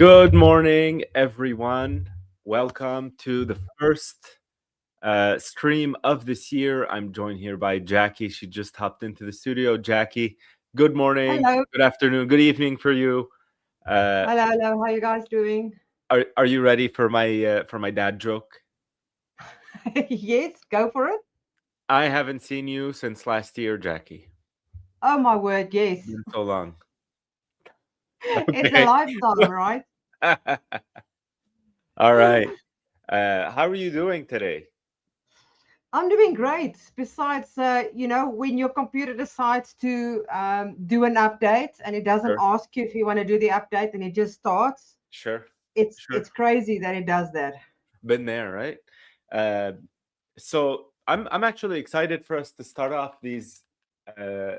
Good morning, everyone. Welcome to the first stream of this year. I'm joined here by Jackie. She just hopped into the studio. Jackie, good morning, Hello. good afternoon, good evening for you. Uh, Hello. How you guys doing? are you ready for my dad joke? Yes, go for it. I haven't seen you since last year, Jackie. Oh my word, yes. Been so long. It's a Okay. lifetime, right? All right. How are you doing today? I'm doing great. Besides, when your computer decides to do an update and it doesn't Sure, ask you if you want to do the update and it just starts, sure, it's sure. crazy that it does that. Been there, right? Uh, so I'm actually excited for us to start off uh,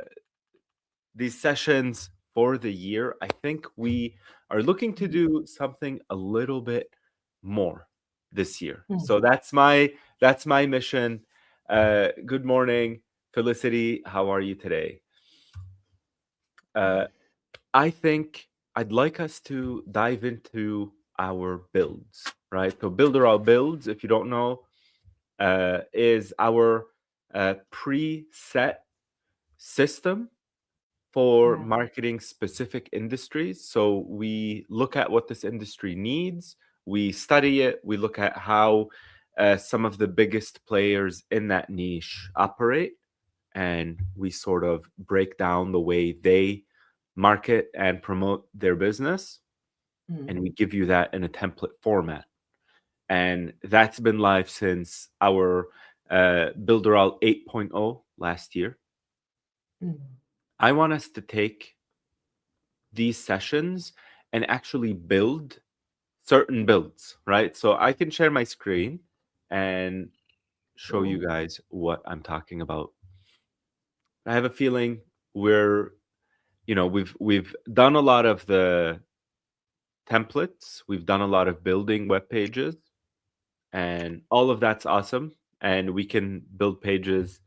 these sessions for the year. I think we are looking to do something a little bit more this year. Mm. So that's my mission. Good morning, Felicity. How are you today? Uh, I think I'd like us to dive into our builds, right? So Builderall builds, if you don't know, is our preset system for Yeah. marketing specific industries. So we look at what this industry needs, we study it, we look at how some of the biggest players in that niche operate, and we sort of break down the way they market and promote their business, Mm. and we give you that in a template format. And that's been live since our Builderall 8.0 last year. Mm. I want us to take these sessions and actually build certain builds, right? So I can share my screen and show Sure. you guys what I'm talking about. I have a feeling we've done a lot of the templates, we've done a lot of building web pages, and all of that's awesome. And we can build pages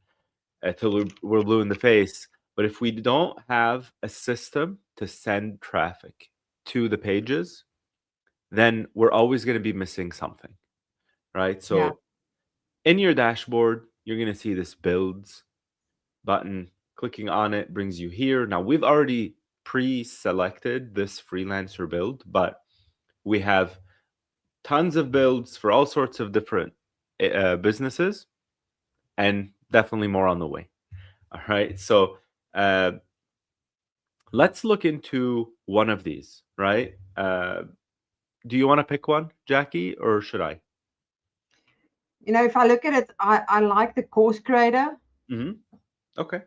till we're blue in the face. But if we don't have a system to send traffic to the pages, then we're always going to be missing something, right? Yeah. So in your dashboard, you're going to see this builds button. Clicking on it brings you here. Now, we've already pre-selected this freelancer build, but we have tons of builds for all sorts of different businesses, and definitely more on the way. All right. So uh, let's look into one of these, right? Do you want to pick one, Jackie, or should I? If I look at it, I like the course creator, Hmm. Okay,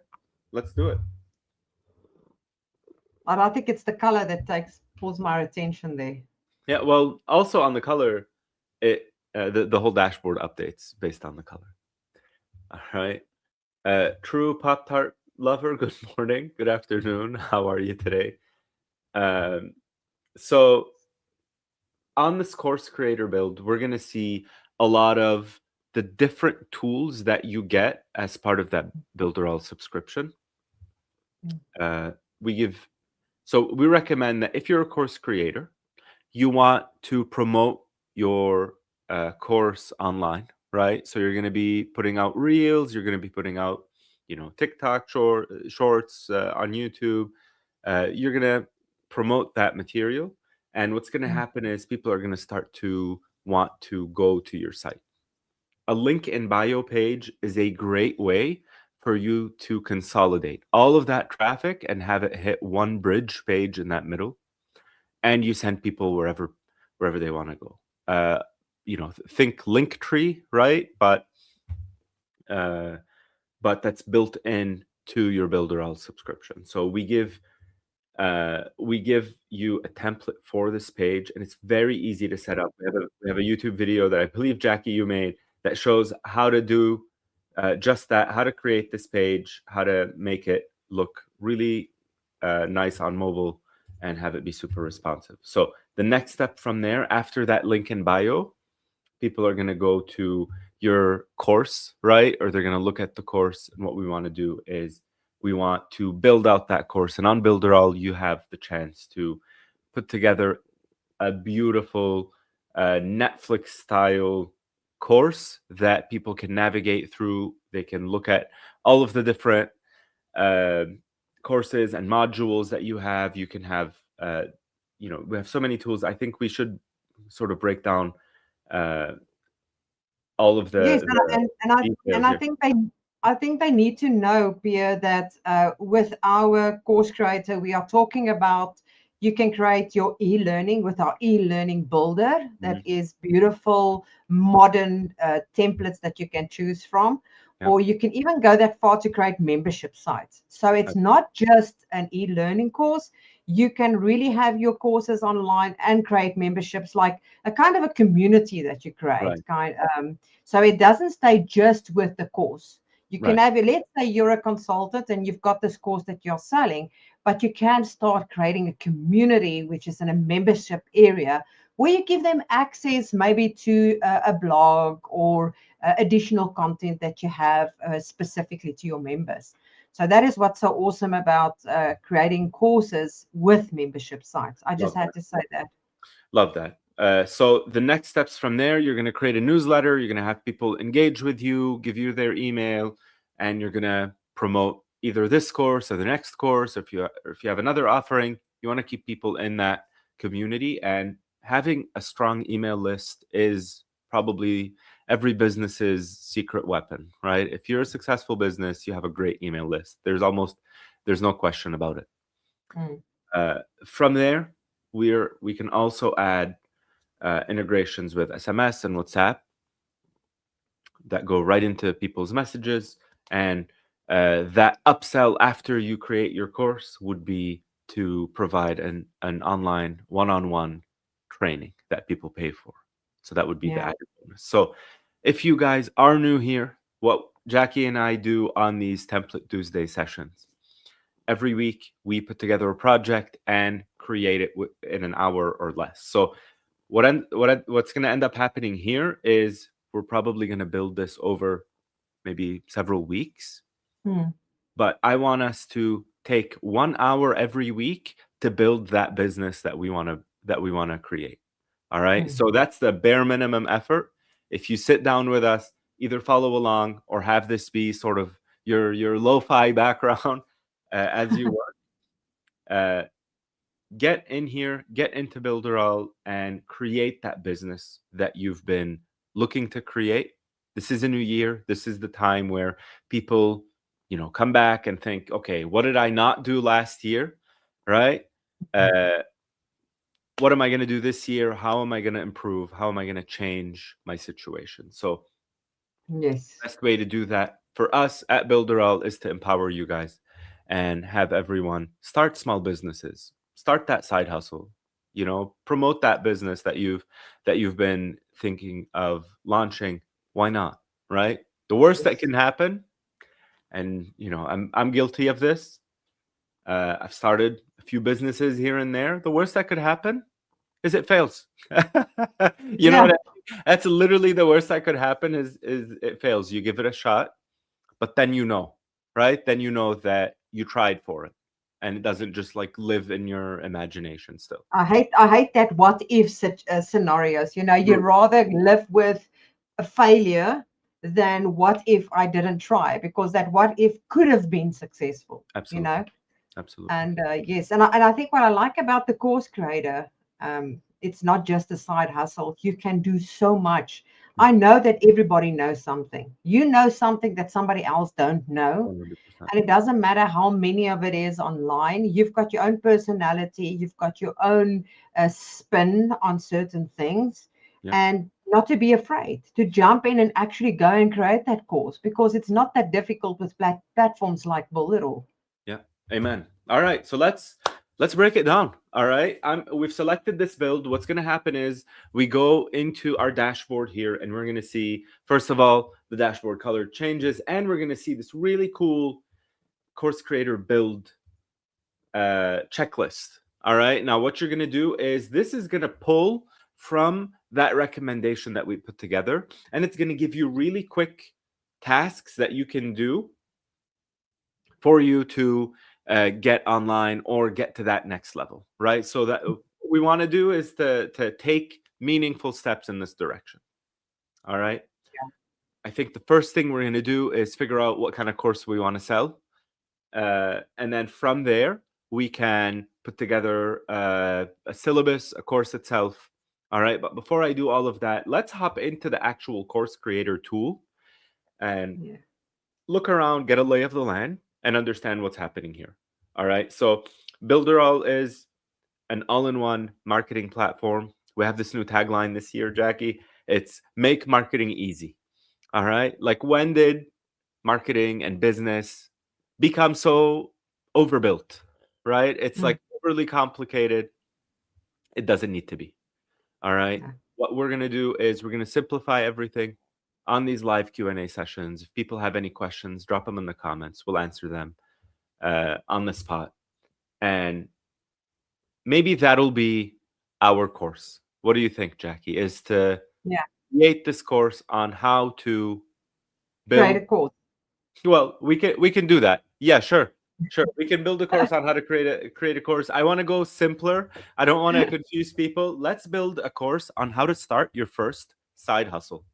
let's do it. but I think it's the color that pulls my attention there. Yeah. Well, also on the color, the whole dashboard updates based on the color. All right. True Pop Tart lover. Good morning. Good afternoon. How are you today? Um, so on this course creator build, we're going to see a lot of the different tools that you get as part of that Builderall subscription. Mm. Uh, we recommend that if you're a course creator, you want to promote your course online, right? So you're going to be putting out reels, you're going to be putting out, TikTok shorts on YouTube. You're going to promote that material, and what's going to Mm. happen is people are going to start to want to go to your site. A link in bio page is a great way for you to consolidate all of that traffic and have it hit one bridge page in that middle, and you send people wherever they want to go. Think Linktree, right? Uh, but that's built in to your Builderall subscription. So we give you a template for this page, and it's very easy to set up. We have a YouTube video that I believe, Jackie, you made, that shows how to do just that, how to create this page, how to make it look really nice on mobile and have it be super responsive. So the next step from there, after that link in bio, people are going to go to your course, right? Or they're going to look at the course. And what we want to do is we want to build out that course. And on Builderall, you have the chance to put together a beautiful Netflix style course that people can navigate through. They can look at all of the different uh, courses and modules that you have. You can have, we have so many tools. I think we should sort of break down uh, all of Yes, the and details I here. think they need to know, Pierre, that with our course creator, we are talking about you can create your e-learning with our e-learning builder. That Mhm. is beautiful, modern templates that you can choose from, Yeah, or you can even go that far to create membership sites. So it's not just an e-learning course. You can really have your courses online and create memberships like a kind of a community that you create, right, so it doesn't stay just with the course. You can right, have, let's say you're a consultant and you've got this course that you're selling, but you can start creating a community, which is in a membership area where you give them access maybe to a blog or additional content that you have specifically to your members. So that is what's so awesome about creating courses with membership sites. I just love had that. to say that. Love that. So the next steps from there, you're going to create a newsletter. You're going to have people engage with you, give you their email, and you're going to promote either this course or the next course. If you have another offering, you want to keep people in that community. And having a strong email list is probably every business's secret weapon, right? If you're a successful business, you have a great email list. There's no question about it. Mm, From there, we can also add integrations with SMS and WhatsApp that go right into people's messages. And that upsell after you create your course would be to provide an online one-on-one training that people pay for. So that would be the yeah. added bonus. So if you guys are new here, what Jackie and I do on these Template Tuesday sessions, every week we put together a project and create it in an hour or less. So what's going to end up happening here is we're probably going to build this over maybe several weeks, Mm, but I want us to take 1 hour every week to build that business that we want to create. All right, mm. so that's the bare minimum effort. If you sit down with us, either follow along or have this be sort of your lo-fi background as you work, uh, get in here, get into Builderall, and create that business that you've been looking to create. This is a new year. This is the time where people, come back and think, okay, what did I not do last year? Right? Uh, what am I going to do this year? How am I going to improve? How am I going to change my situation? So Yes. best way to do that for us at Builderall is to empower you guys and have everyone start small businesses, start that side hustle, promote that business that you've been thinking of launching. Why not? Right? The worst that Yes. can happen, and I'm guilty of this. I've started a few businesses here and there. The worst that could happen is it fails. You know Yeah. what That's literally the worst that could happen is it fails. You give it a shot, but then right? Then you know that you tried for it, and it doesn't just like live in your imagination still. I hate that what if such scenarios. You'd True. rather live with a failure than what if I didn't try, because that what if could have been successful. You Absolutely, know. absolutely. And yes, and I think what I like about the course creator, it's not just a side hustle. You can do so much. Mm, I know that everybody knows something. You know something that somebody else don't know. 100%. And it doesn't matter how many of it is online. You've got your own personality. You've got your own spin on certain things. Yeah, And not to be afraid to jump in and actually go and create that course, because it's not that difficult with platforms like Builderall. yeah. Amen. All right, so let's break it down. All right, we've selected this build. What's going to happen is we go into our dashboard here, and we're going to see, first of all, the dashboard color changes, and we're going to see this really cool course creator build checklist. All right. Now, what you're going to do is this is going to pull from that recommendation that we put together, and it's going to give you really quick tasks that you can do for you to get online or get to that next level. Right. So that we want to do is to take meaningful steps in this direction. All right. I think the first thing we're going to do is figure out what kind of course we want to sell. And then from there, we can put together a syllabus, a course itself. All right. But before I do all of that, let's hop into the actual course creator tool and Yeah. look around, get a lay of the land, and understand what's happening here. All right. So, Builderall is an all in one marketing platform. We have this new tagline this year, Jackie. It's make marketing easy. All right. Like, when did marketing and business become so overbuilt? Right. It's Mm. like overly complicated. It doesn't need to be. All right. Yeah. What we're going to do is we're going to simplify everything on these live Q&A sessions. If people have any questions, drop them in the comments. We'll answer them on the spot. And maybe that'll be our course. What do you think, Jackie? Is to Yeah. create this course on how to Create build. a course. Well, we can do that. Yeah, sure. Sure. We can build a course on how to create a course. I want to go simpler. I don't want to confuse people. Let's build a course on how to start your first side hustle.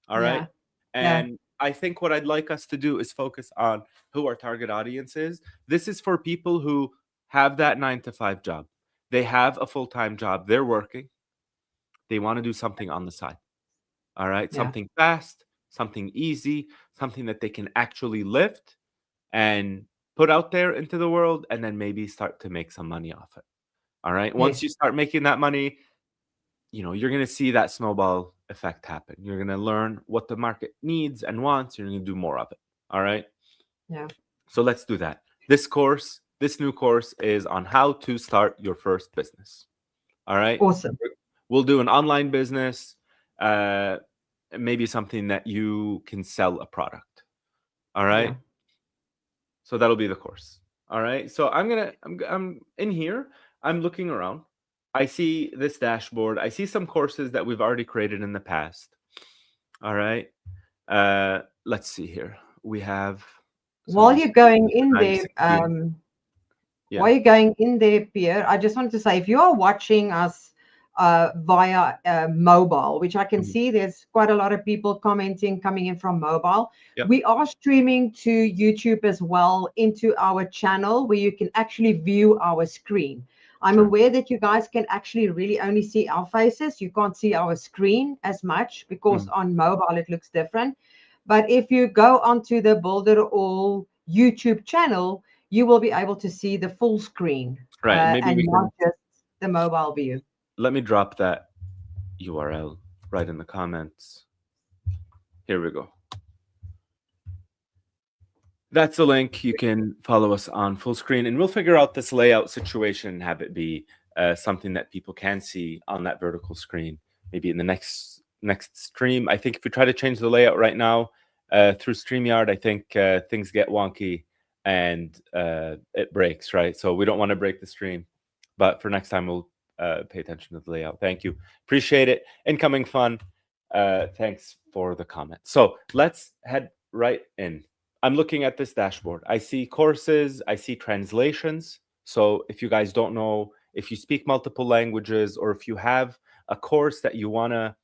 All right. Yeah. Yeah. And I think what I'd like us to do is focus on who our target audience is. This is for people who have that 9 to 5 job. They have a full-time job. They're working. They want to do something on the side. All right. Yeah. Something fast, something easy, something that they can actually lift and put out there into the world, and then maybe start to make some money off it. All right. Once Yes. you start making that money, you're going to see that snowball effect happen. You're going to learn what the market needs and wants. You're going to do more of it. All right. Yeah. So let's do that. This new course is on how to start your first business. All right. Awesome. We'll do an online business, uh, maybe something that you can sell a product. All Yeah. right. So that'll be the course. All right. So I'm in here. I'm looking around. I see this dashboard. I see some courses that we've already created in the past. All right. Let's see here. We have While someone you're said going in there, 916. Yeah. while you're going in there, Pierre, I just wanted to say if you are watching us via mobile, which I can Mhm. see there's quite a lot of people commenting coming in from mobile, Yep. we are streaming to YouTube as well into our channel where you can actually view our screen. I'm Sure. aware that you guys can actually really only see our faces. You can't see our screen as much because Mm. on mobile it looks different. But if you go onto the Builderall YouTube channel, you will be able to see the full screen Right. And maybe and we not can just the mobile view. let me drop that URL right in the comments. Here we go. That's the link. You can follow us on full screen, and we'll figure out this layout situation and have it be something that people can see on that vertical screen. Maybe in the next stream. I think if we try to change the layout right now through StreamYard, I think things get wonky and it breaks. Right, so we don't want to break the stream. But for next time, we'll pay attention to the layout. Thank you, appreciate it. Incoming fun. Thanks for the comment. So let's head right in. I'm looking at this dashboard. I see courses, I see translations. So if you guys don't know, if you speak multiple languages, or if you have a course that you wanna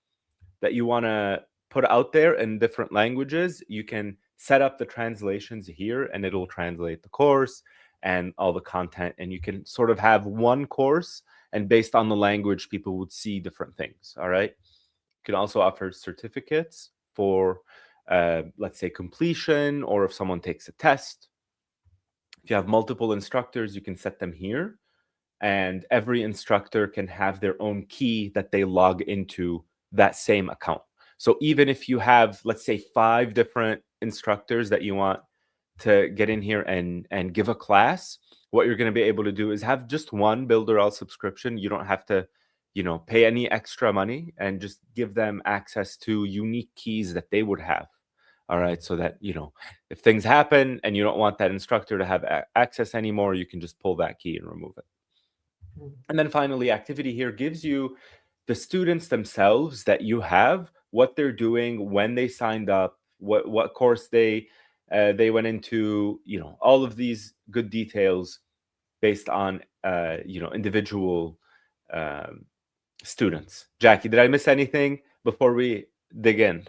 put out there in different languages, you can set up the translations here and it'll translate the course and all the content, and you can sort of have one course, and based on the language, people would see different things. All right. You can also offer certificates for let's say completion, or if someone takes a test. If you have multiple instructors, you can set them here, and every instructor can have their own key that they log into that same account. So even if you have, let's say, 5 different instructors that you want to get in here and give a class, what you're going to be able to do is have just one Builderall subscription. You don't have to pay any extra money, and just give them access to unique keys that they would have. All right. So that, if things happen and you don't want that instructor to have access anymore, you can just pull that key and remove it. And then finally, activity here gives you the students themselves that you have, what they're doing, when they signed up, what course they went into, all of these good details based on individual um, students. Jackie, did I miss anything before we dig in?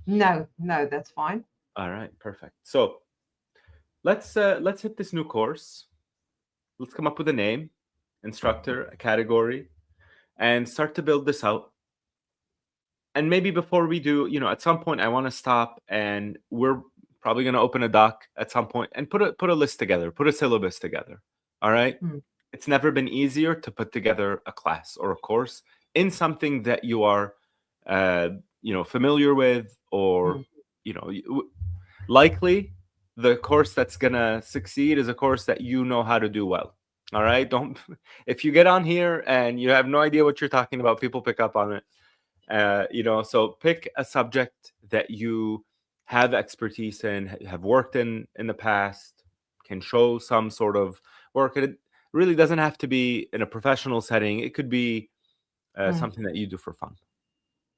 No, no, that's fine. All right, perfect. So let's hit this new course. Let's come up with a name, instructor, a category, and start to build this out. And maybe before we do, at some point I want to stop, and we're probably going to open a doc at some point and put a list together, put a syllabus together. All right? Mm, It's never been easier to put together a class or a course in something that you are uh, familiar with, or mm, likely the course that's gonna succeed is a course that you know how to do well. All right, don't if you get on here and you have no idea what you're talking about, people pick up on it. So pick a subject that you have expertise in, have worked in the past, can show some sort of work. And it really doesn't have to be in a professional setting. It could be mm. something that you do for fun.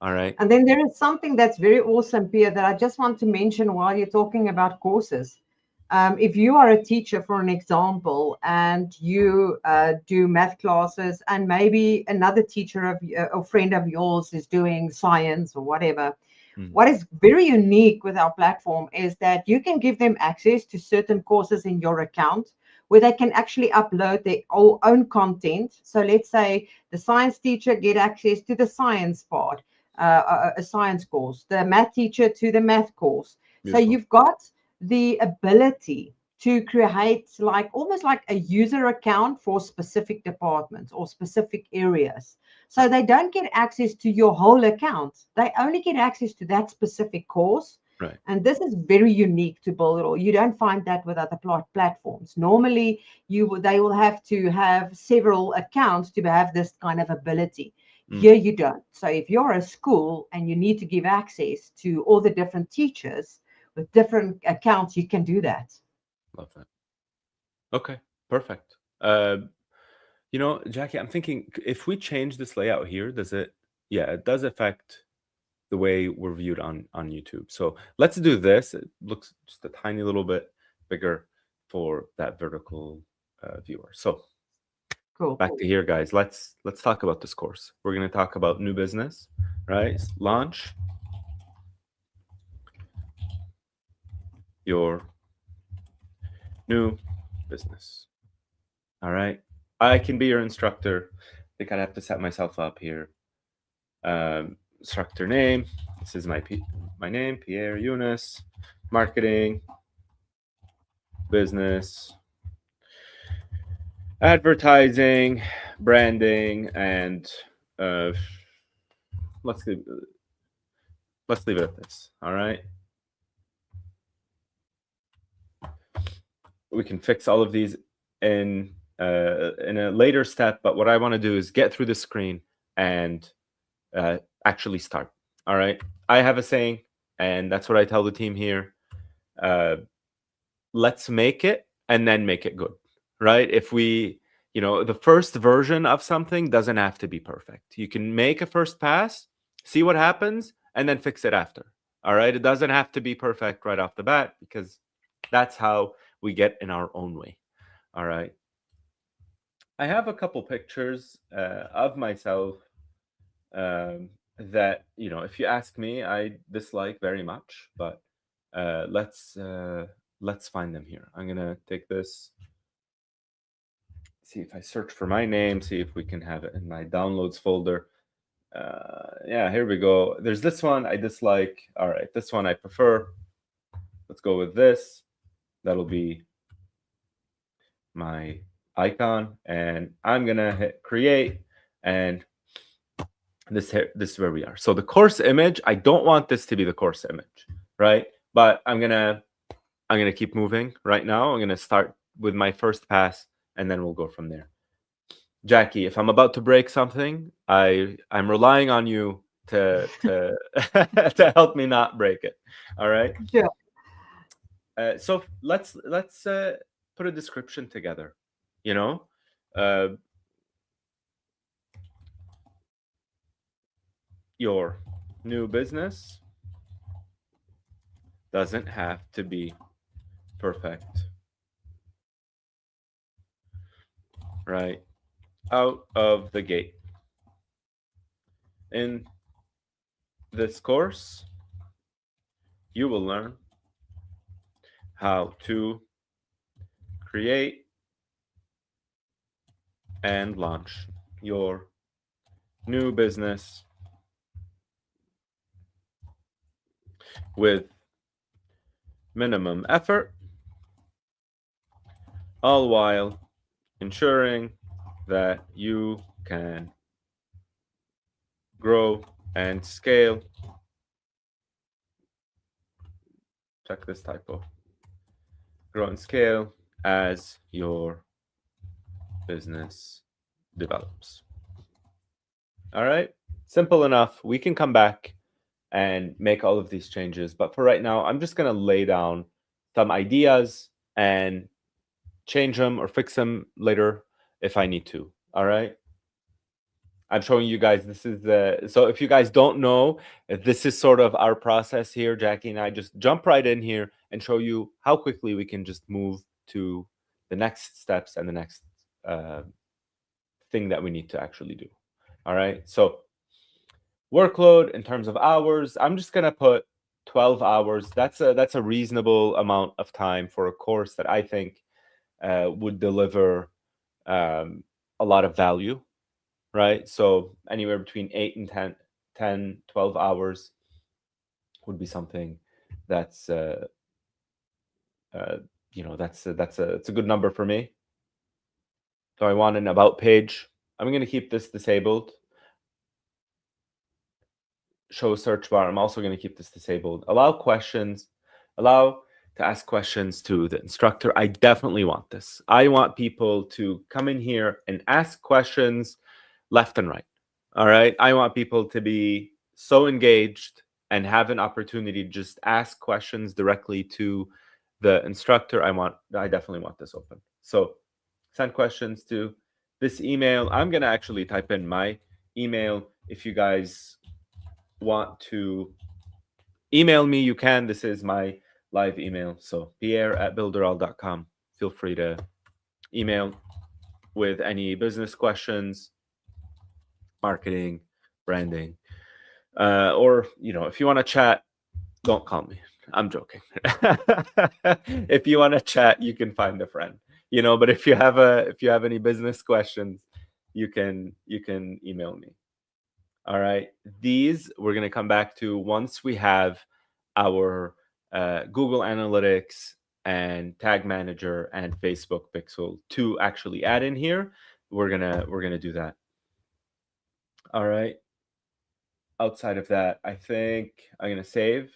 All right. And then there is something that's very awesome, Pierre, that I just want to mention while you're talking about courses. If you are a teacher, for an example, and you do math classes, and maybe another teacher of a friend of yours is doing science or whatever, Mm, what is very unique with our platform is that you can give them access to certain courses in your account where they can actually upload their own content. So let's say the science teacher get access to the science part, a science course, the math teacher to the math course. So beautiful. you've got the ability to create like almost like a user account for specific departments or specific areas. So they don't get access to your whole account. They only get access to that specific course. Right. And this is very unique to Builderall. You don't find that with other platforms. Normally, they will have to have several accounts to have this kind of ability. Mm, Here you don't. So if you're a school and you need to give access to all the different teachers with different accounts, you can do that. love that. Okay. Perfect. Jackie, I'm thinking if we change this layout here, does it? Yeah, it does affect the way we're viewed on YouTube. So let's do this. It looks just a tiny little bit bigger for that vertical viewer. So Cool. back to here, guys. Let's talk about this course. We're going to talk about new business, right? Launch your new business. All right. I can be your instructor. I think I'd have to set myself up here. Instructor name. This is my name, Pierre Yunus. Marketing, business, advertising, branding, and uh, let's leave, let's leave it at this. All right. We can fix all of these in a later step, but what I want to do is get through the screen and actually start. All right. I have a saying, and that's what I tell the team here. Uh, let's make it and then make it good, right? If we, the first version of something doesn't have to be perfect. You can make a first pass, see what happens, and then fix it after. All right. It doesn't have to be perfect right off the bat, because that's how we get in our own way. All right. I have a couple pictures of myself that, if you ask me, I dislike very much, but let's find them here. I'm gonna take this, see if I search for my name, see if we can have it in my downloads folder. Yeah, here we go. There's this one I dislike. All right, this one I prefer. Let's go with this. That'll be my icon, and I'm gonna hit create, and this is where we are. So the course image, I don't want this to be the course image, right? But I'm gonna keep moving right now. I'm gonna start with my first pass, and then we'll go from there. Jackie, if I'm about to break something, I'm relying on you to to help me not break it. All right. Sure. So let's put a description together. You know, uh, your new business doesn't have to be perfect, right? out of the gate. In this course, you will learn how to create and launch your new business with minimum effort, all while ensuring that you can grow and scale. Check this typo. Grow and scale as your business develops. All right. Simple enough. We can come back and make all of these changes. But for right now, I'm just going to lay down some ideas and change them or fix them later if I need to. All right. I'm showing you guys this is so if you guys don't know, this is sort of our process here. Jackie and I just jump right in here and show you how quickly we can just move to the next steps and the next uh, thing that we need to actually do. All right. So workload in terms of hours, I'm just gonna put 12 hours. That's a reasonable amount of time for a course that I think would deliver a lot of value, right? So anywhere between 8 and 12 hours would be something that's uh, it's a good number for me. So I want an about page. I'm going to keep this disabled. Show search bar. I'm also going to keep this disabled. Allow questions. Allow to ask questions to the instructor. I definitely want this. I want people to come in here and ask questions left and right. All right. I want people to be so engaged and have an opportunity to just ask questions directly to the instructor. I definitely want this open. So send questions to this email. I'm going to actually type in my email. If you guys want to email me, you can. This is my live email. So pierre@builderall.com. Feel free to email with any business questions, marketing, branding, or if you want to chat, don't call me. I'm joking. If you want to chat, you can find a friend. But if you have any business questions, you can email me. All right. These we're going to come back to once we have our Google Analytics and Tag Manager and Facebook Pixel to actually add in here. We're gonna do that. All right. Outside of that, I think I'm gonna save.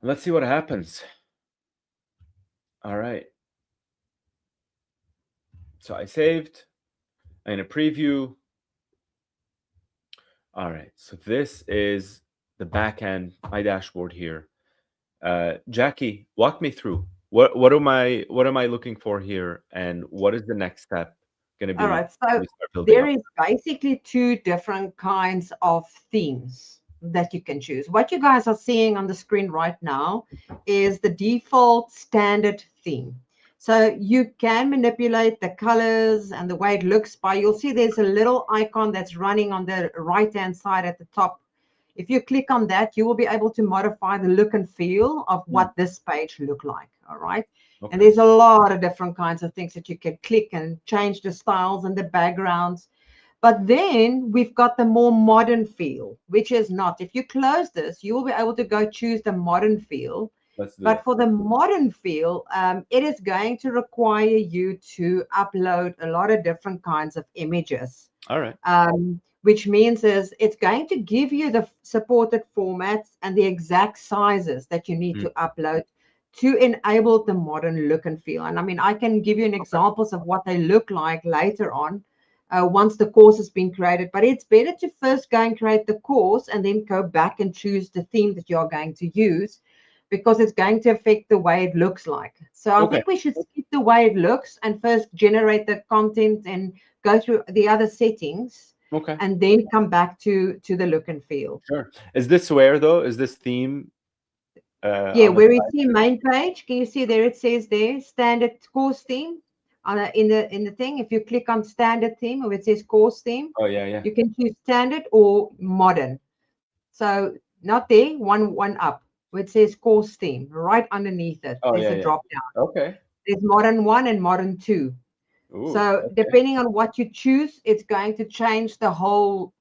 Let's see what happens. All right. So I saved. I'm gonna preview. All right. So this is the back end, my dashboard here. Jackie, walk me through what am I looking for here, and what is the next step going to All be right. So we start building there up? is basically two different kinds of themes that you can choose. What you guys are seeing on the screen right now is the default standard theme. So you can manipulate the colors and the way it looks by. You'll see there's a little icon that's running on the right-hand side at the top. If you click on that, you will be able to modify the look and feel of what this page look like. All right. And Okay. there's a lot of different kinds of things that you can click and change the styles and the backgrounds. But then we've got the more modern feel, which is not. If you close this, you will be able to go choose the modern feel. Let's do But that. for the modern feel, it is going to require you to upload a lot of different kinds of images, All right. which means is it's going to give you the supported formats and the exact sizes that you need Mm, to upload to enable the modern look and feel. And I mean, I can give you an okay. examples of what they look like later on once the course has been created. But it's better to first go and create the course and then go back and choose the theme that you're going to use, because it's going to affect the way it looks like. So I Okay. think we should skip the way it looks and first generate the content and go through the other settings Okay. and then come back to the look and feel. Sure. Is this where though? Is this theme Yeah, on the where you side see here? main page, can you see there it says there standard course theme? in the thing, if you click on standard theme, or it says course theme, Oh yeah, yeah. you can choose standard or modern. So not there, one up, where it says course theme. Right underneath it, Oh there's yeah, a yeah. drop down. Okay. There's modern 1 and modern 2. Ooh. So Okay. depending on what you choose, it's going to change the whole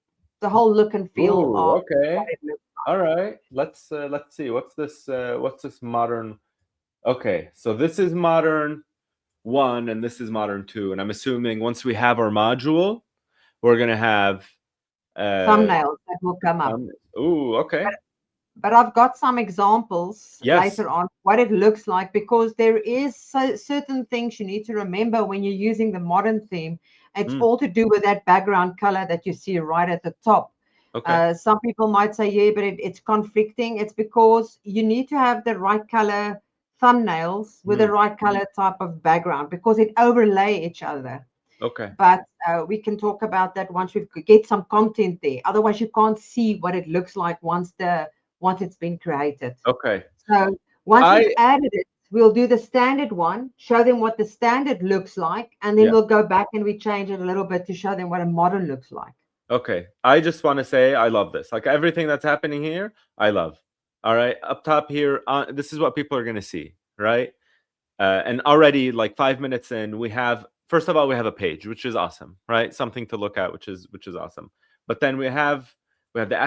look and feel Ooh. of what Okay. it looks All right. Let's see. What's this? What's this modern? Okay. So this is modern 1, and this is modern 2. And I'm assuming once we have our module, we're gonna have like. uh. Thumbnails that will come up. Ooh. Okay. But I've got some examples Yes. later on what it looks like, because there is certain things you need to remember when you're using the modern theme. It's Mm, all to do with that background color that you see right at the top. okay. Some people might say, yeah, but it's conflicting. It's because you need to have the right color thumbnails with the Mm, right color type of background, because it overlay each other. okay. But we can talk about that once we get some content there. Otherwise, you can't see what it looks like once it's been created. Okay. So once we've I added it, we'll do the standard one, show them what the standard looks like, and then Yeah. we'll go back and we change it a little bit to show them what a modern looks like. Okay. I just want to say I love this. Like everything that's happening here, I love. All right. Up top here, this is what people are gonna see, right? And already like 5 minutes in, we have first of all we have a page, which is awesome, right? Something to look at, which is awesome. But then we have the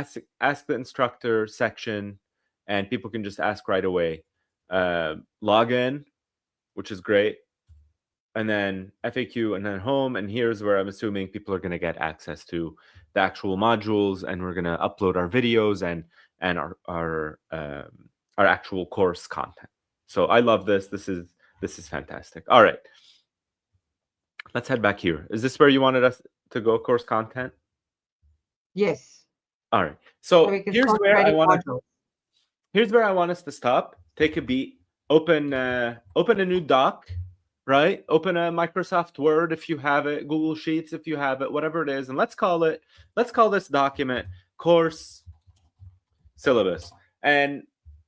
ask the instructor section, and people can just ask right away. Log in, which is great, and then FAQ, and then home. And here's where I'm assuming people are going to get access to the actual modules, and we're going to upload our videos and our actual course content. So I love this. This is fantastic. All right, let's head back here. Is this where you wanted us to go? Course content. Yes. All right. So So we can start creating modules. here's where I want us to stop. Take a beat. Open a new doc, right? Open a Microsoft Word if you have it, Google Sheets if you have it, whatever it is, and let's call this document course syllabus. And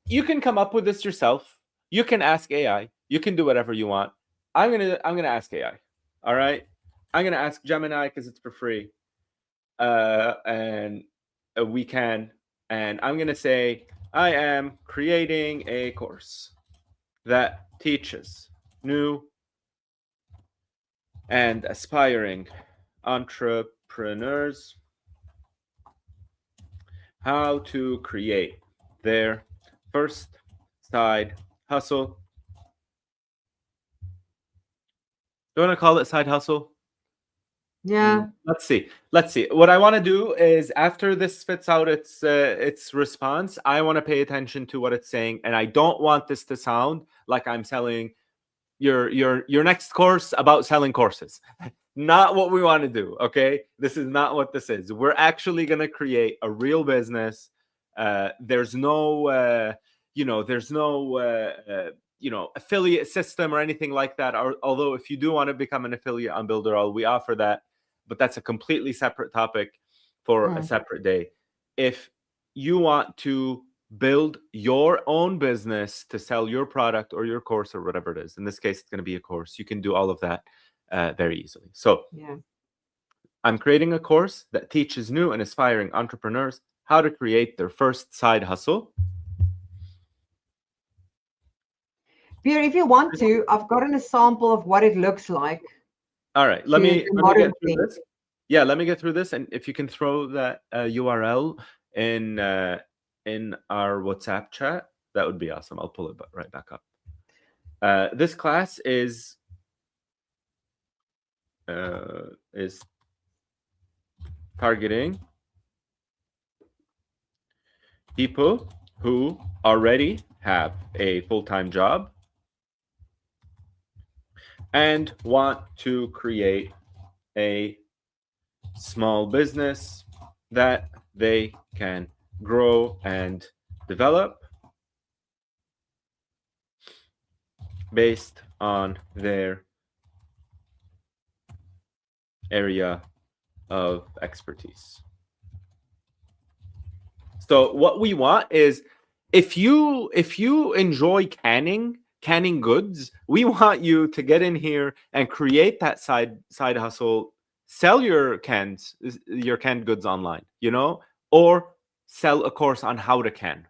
you can come up with this yourself. You can ask AI. You can do whatever you want. I'm gonna ask AI. All right. I'm gonna ask Gemini because it's for free. And we can. And I'm gonna say I am creating a course that teaches new and aspiring entrepreneurs how to create their first side hustle. Do you want to call it side hustle? Yeah. Let's see. Let's see. What I want to do is after this spits out its response, I want to pay attention to what it's saying, and I don't want this to sound like I'm selling your next course about selling courses. Not what we want to do. Okay, this is not what this is. We're actually going to create a real business. There's no there's no affiliate system or anything like that. Although if you do want to become an affiliate on Builderall, we offer that, but that's a completely separate topic for a separate day. If you want to build your own business to sell your product or your course or whatever it is, in this case it's going to be a course, you can do all of that very easily. So Yeah. I'm creating a course that teaches new and aspiring entrepreneurs how to create their first side hustle. Pierre, if you want to, I've got an example of what it looks like All right, let to me the let me modern get through thing. this. Yeah, let me get through this, and if you can throw that URL in our WhatsApp chat, that would be awesome. I'll pull it right back up. This class is targeting people who already have a full-time job and want to create a small business that they can grow and develop based on their area of expertise. So what we want is if you enjoy canning canning goods. We want you to get in here and create that side hustle, sell your canned goods online, or sell a course on how to can,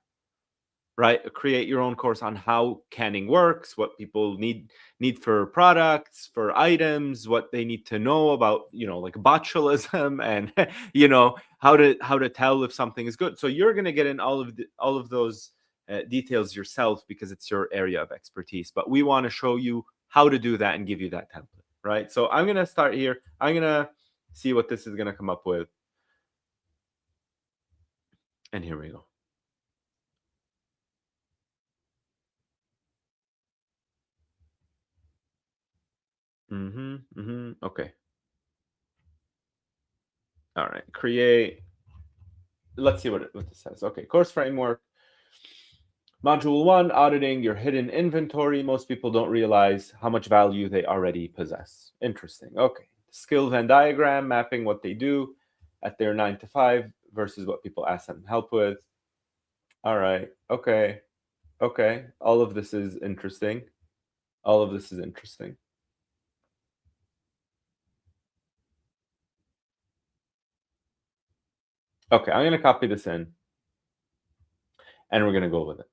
right? Create your own course on how canning works, what people need for products, for items, what they need to know about, like botulism, and how to tell if something is good. So you're going to get in all of those details yourself, because it's your area of expertise. But we want to show you how to do that and give you that template, right? So I'm going to start here. I'm going to see what this is going to come up with. And here we go. Okay. All right. Create. Let's see what this says. Okay. Course framework. Module 1, auditing your hidden inventory. Most people don't realize how much value they already possess. Interesting. Okay. Skill Venn diagram, mapping what they do at their 9 to 5 versus what people ask them help with. All right. Okay. Okay. All of this is interesting. All of this is interesting. Okay. I'm going to copy this in, and we're going to go with it.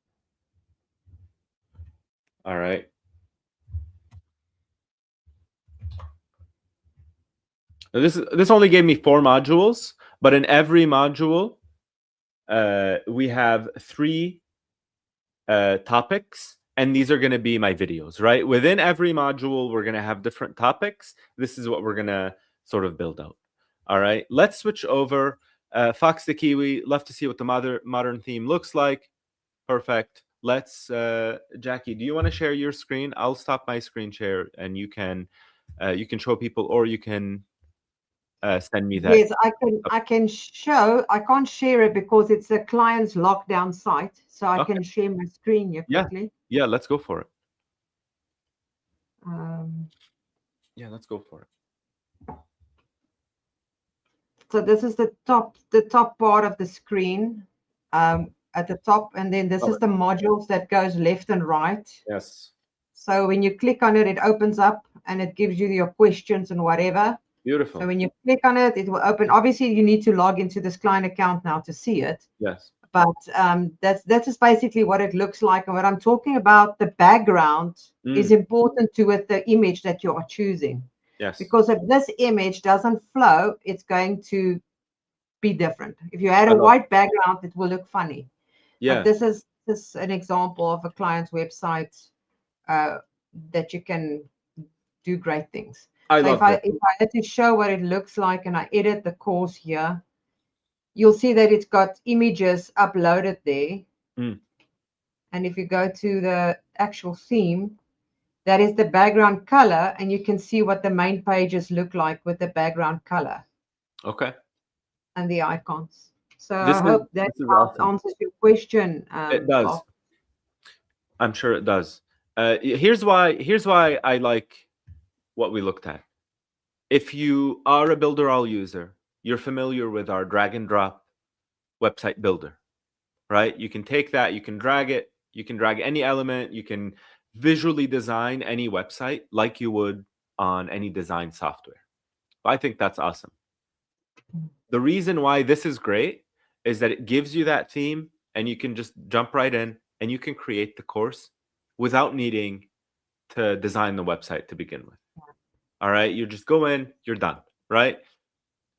All right. Now this only gave me 4 modules, but in every module, we have 3 topics, and these are going to be my videos, right? Within every module, we're going to have different topics. This is what we're going to sort of build out. All right, let's switch over. Fox the Kiwi, love to see what the modern theme looks like. Perfect. Let's, Jackie, do you want to share your screen? I'll stop my screen share, and you can show people, or you can send me that. Yes, I can show. I can't share it because it's a client's lockdown site. So I Okay. can share my screen here quickly. Yeah, let's go for it. Yeah, let's go for it. So this is the top part of the screen at the top, and then this is the modules that goes left and right. Yes. So when you click on it, it opens up and it gives you your questions and whatever. Beautiful. So when you click on it, it will open. Obviously, you need to log into this client account now to see it. Yes. But that's just basically what it looks like. And what I'm talking about, the background is important to it, the image that you are choosing. Yes. Because if this image doesn't flow, it's going to be different. If you had a white background, it will look funny. Yeah. But this is an example of a client's website that you can do great things. So if I had to show what it looks like and I edit the course here, you'll see that it's got images uploaded there. And if you go to the actual theme, that is the background color, and you can see what the main pages look like with the background color. Okay. And the icons. So I hope that answers your question. It does. I'm sure it does. Here's why I like what we looked at. If you are a Builderall user, you're familiar with our drag and drop website builder, right? You can take that, you can drag it, you can drag any element, you can visually design any website like you would on any design software. I think that's awesome. The reason why this is great is that it gives you that theme, and you can just jump right in and you can create the course without needing to design the website to begin with. All right, you just go in, you're done, right?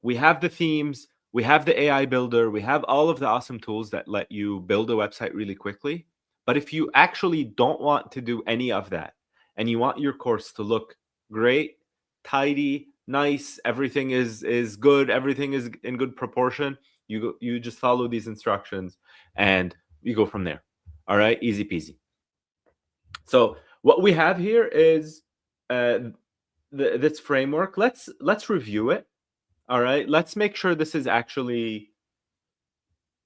We have the themes, we have the AI builder, we have all of the awesome tools that let you build a website really quickly. But if you actually don't want to do any of that, and you want your course to look great, tidy, nice, everything is good, everything is in good proportion, you just follow these instructions and you go from there. All right, easy peasy. So what we have here is this framework. Let's review it. All right, let's make sure this is actually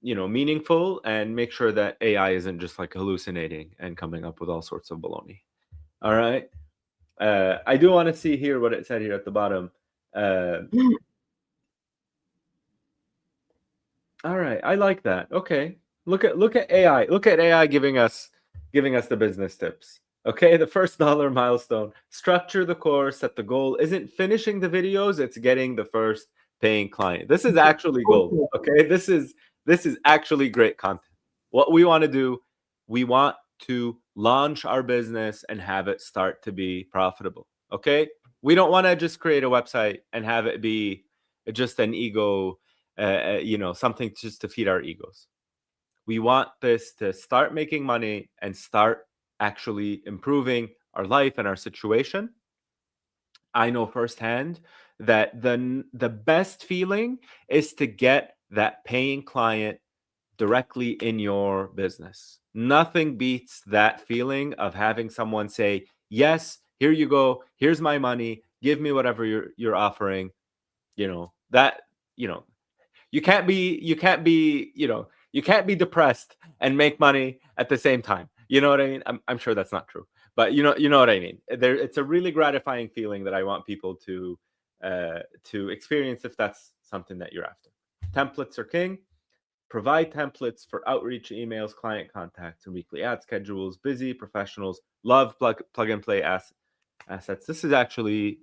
meaningful, and make sure that AI isn't just like hallucinating and coming up with all sorts of baloney. All right. I do want to see here what it said here at the bottom. All right, I like that. Okay, look at AI. Look at AI giving us the business tips. Okay, the first dollar milestone. Structure the course that the goal isn't finishing the videos, it's getting the first paying client. This is actually gold. Okay, this is actually great content. What we want to do, we want to launch our business and have it start to be profitable. Okay, we don't want to just create a website and have it be just an ego, something just to feed our egos. We want this to start making money and start actually improving our life and our situation. I know firsthand that the best feeling is to get that paying client directly in your business. Nothing beats that feeling of having someone say, "Yes, here you go. Here's my money. Give me whatever you're offering." You know, that, you know, you can't be depressed and make money at the same time. You know what I mean? I'm sure that's not true, but you know what I mean. It's a really gratifying feeling that I want people to experience if that's something that you're after. Templates are king. Provide templates for outreach emails, client contacts, and weekly ad schedules. Busy professionals love plug and play assets. This is actually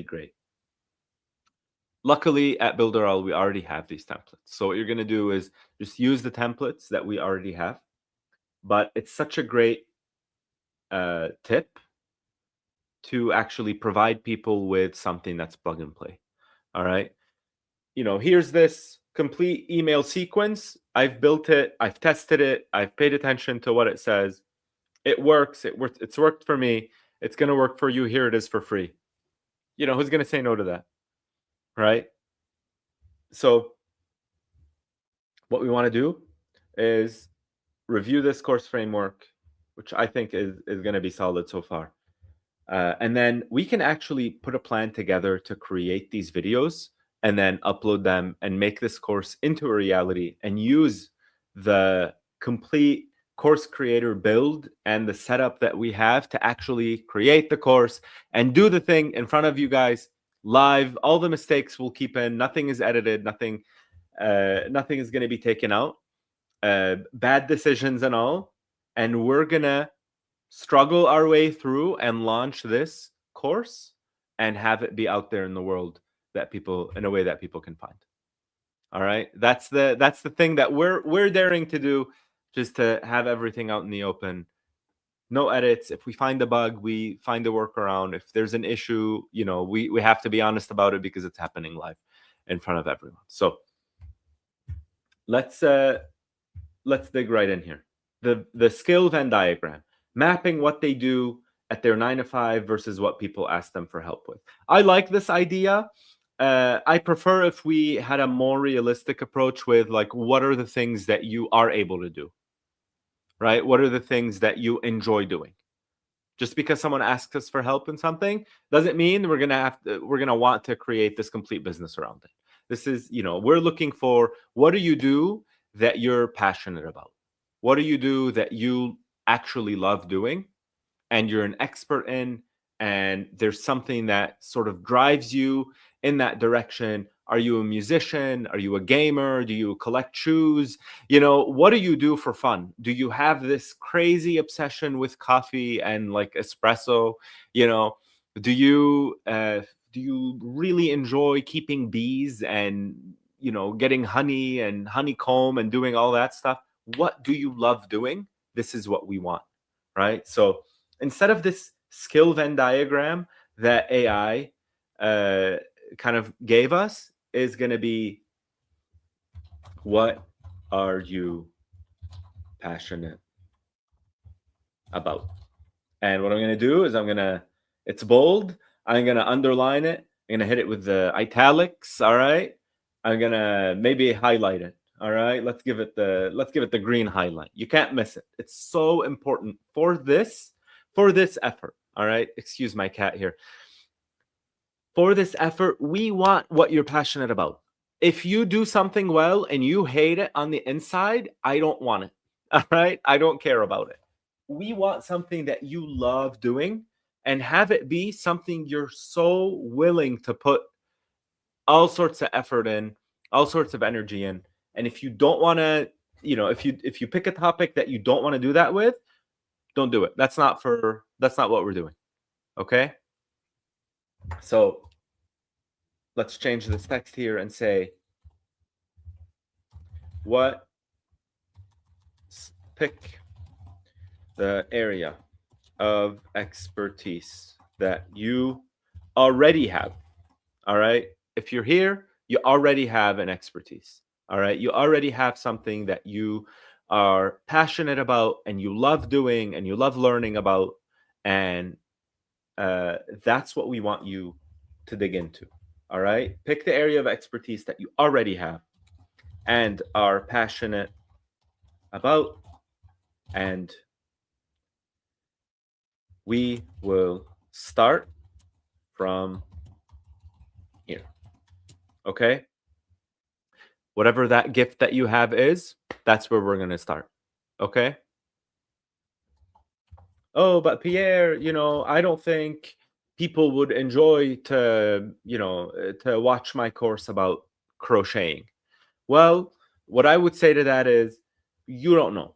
great. Luckily, at Builderall, we already have these templates. So what you're going to do is just use the templates that we already have. But it's such a great tip to actually provide people with something that's plug and play. All right. Here's this complete email sequence. I've built it. I've tested it. I've paid attention to what it says. It works. It's worked for me. It's going to work for you. Here it is for free. Who's going to say no to that? Right. So what we want to do is review this course framework, which I think is going to be solid so far. And then we can actually put a plan together to create these videos and then upload them and make this course into a reality and use the complete course creator build and the setup that we have to actually create the course and do the thing in front of you guys live. All the mistakes we'll keep in. Nothing is edited. Nothing is going to be taken out. Bad decisions and all. And we're going to struggle our way through and launch this course and have it be out there in the world that people, in a way that people can find. All right, that's the thing that we're daring to do, just to have everything out in the open. No edits. If we find a bug, we find a workaround. If there's an issue, we have to be honest about it because it's happening live in front of everyone. So let's dig right in here. The skill Venn diagram, mapping what they do at their 9 to 5 versus what people ask them for help with. I like this idea. I prefer if we had a more realistic approach with, like, what are the things that you are able to do, right? What are the things that you enjoy doing? Just because someone asks us for help in something doesn't mean we're gonna want to create this complete business around it. This is, we're looking for, what do you do that you're passionate about? What do you do that you actually love doing and you're an expert in, and there's something that sort of drives you in that direction? Are you a musician? Are you a gamer? Do you collect shoes? What do you do for fun? Do you have this crazy obsession with coffee and like espresso? Do you really enjoy keeping bees and getting honey and honeycomb and doing all that stuff? What do you love doing? This is what we want, right? So instead of this skill Venn diagram that AI kind of gave us, is going to be, what are you passionate about? And what I'm going to do is it's bold. I'm going to underline it. I'm going to hit it with the italics. All right. I'm going to maybe highlight it. All right. Let's give it the green highlight. You can't miss it. It's so important for this effort. All right. Excuse my cat here. For this effort, we want what you're passionate about. If you do something well and you hate it on the inside, I don't want it. All right. I don't care about it. We want something that you love doing, and have it be something you're so willing to put all sorts of effort in, all sorts of energy in. And if you don't want to, if you pick a topic that you don't want to do that with, Don't do it. That's not what we're doing. Okay? So let's change this text here and say, what pick the area of expertise that you already have. All right? If you're here, you already have an expertise. All right? You already have something that you are passionate about and you love doing and you love learning about. And that's what we want you to dig into. All right? Pick the area of expertise that you already have and are passionate about, and we will start from here. Okay? Whatever that gift that you have is, that's where we're going to start. Okay? Oh, but Pierre, I don't think people would enjoy to watch my course about crocheting. Well, what I would say to that is, you don't know.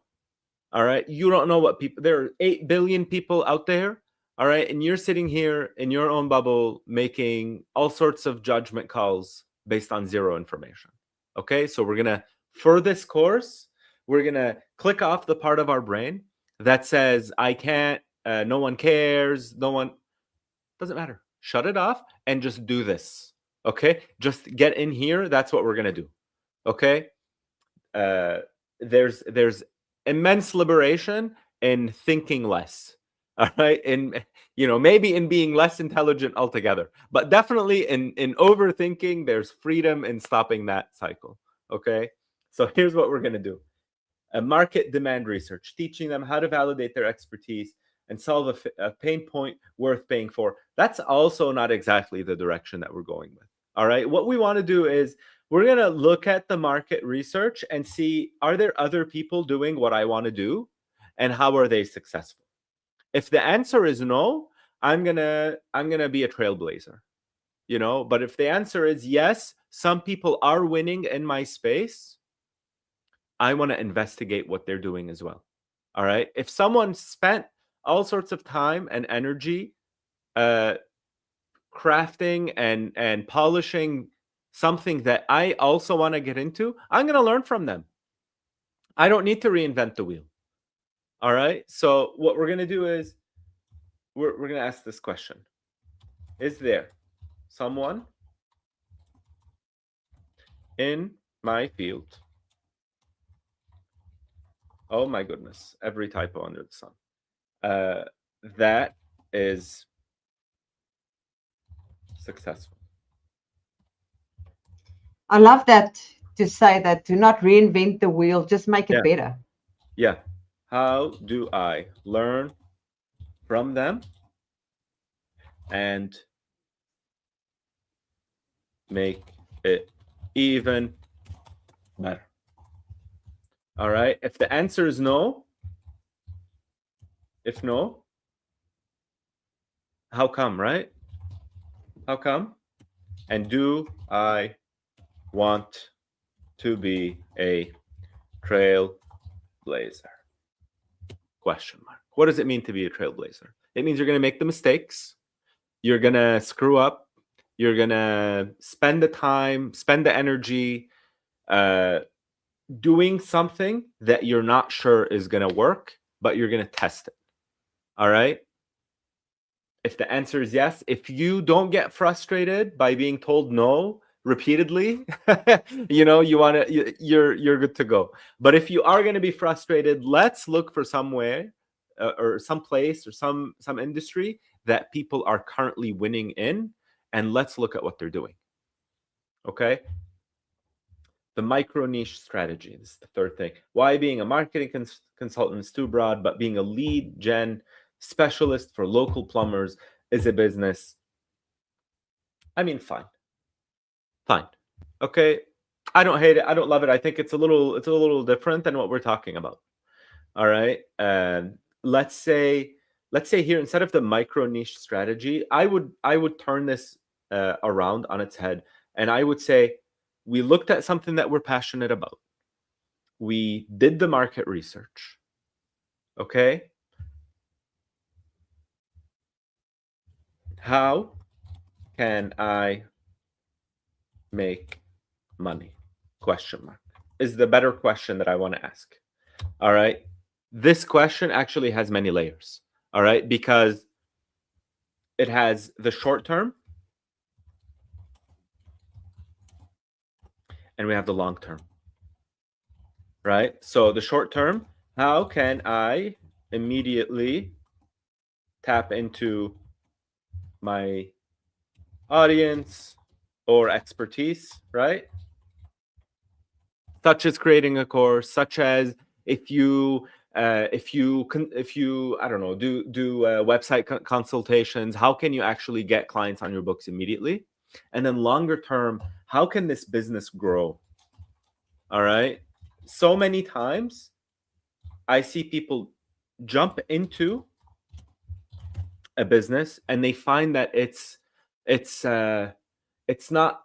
All right? You don't know what people, there are 8 billion people out there. All right? And you're sitting here in your own bubble making all sorts of judgment calls based on zero information. Okay? So we're going to, for this course, we're going to click off the part of our brain that says, I can't, no one cares, no one, doesn't matter. Shut it off and just do this. Okay? Just get in here. That's what we're going to do. Okay? There's immense liberation in thinking less. All right? In maybe in being less intelligent altogether, but definitely in overthinking, there's freedom in stopping that cycle. Okay? So here's what we're going to do. A market demand research, teaching them how to validate their expertise and solve a pain point worth paying for. That's also not exactly the direction that we're going with. All right? What we want to do is we're going to look at the market research and see, are there other people doing what I want to do, and how are they successful? If the answer is no, I'm going to be a trailblazer. But if the answer is yes, some people are winning in my space, I want to investigate what they're doing as well. All right? If someone spent all sorts of time and energy crafting and polishing something that I also want to get into, I'm going to learn from them. I don't need to reinvent the wheel. All right? So what we're going to do is we're going to ask this question. Is there someone in my field? Oh my goodness, every typo under the sun. That is successful. I love that, to say that, to not reinvent the wheel, just make it better. Yeah. How do I learn from them and make it even better? All right. If the answer is no, if no, how come, right? How come? And do I want to be a trailblazer? Question mark. What does it mean to be a trailblazer? It means you're going to make the mistakes. You're going to screw up. You're going to spend the time, spend the energy doing something that you're not sure is going to work, but you're going to test it. All right? If the answer is yes, if you don't get frustrated by being told no repeatedly, you're good to go. But if you are going to be frustrated, let's look for somewhere or some place or some industry that people are currently winning in, and let's look at what they're doing. Okay? The micro niche strategy. This is the third thing. Why being a marketing consultant is too broad, but being a lead gen specialist for local plumbers is a business. I mean, fine. Okay. I don't hate it. I don't love it. I think it's a little different than what we're talking about. All right. Let's say here, instead of the micro niche strategy, I would turn this around on its head, and I would say, we looked at something that we're passionate about. We did the market research. Okay. how can I make money? Question mark is the better question that I want to ask. All right. This question actually has many layers. All right. Because it has the short term and we have the long term. Right. So the short term, how can I immediately tap into my audience or expertise, right? Such as creating a course, such as if you I don't know, do website consultations, how can you actually get clients on your books immediately? And then longer term, how can this business grow? All right. So many times I see people jump into a business and they find that it's not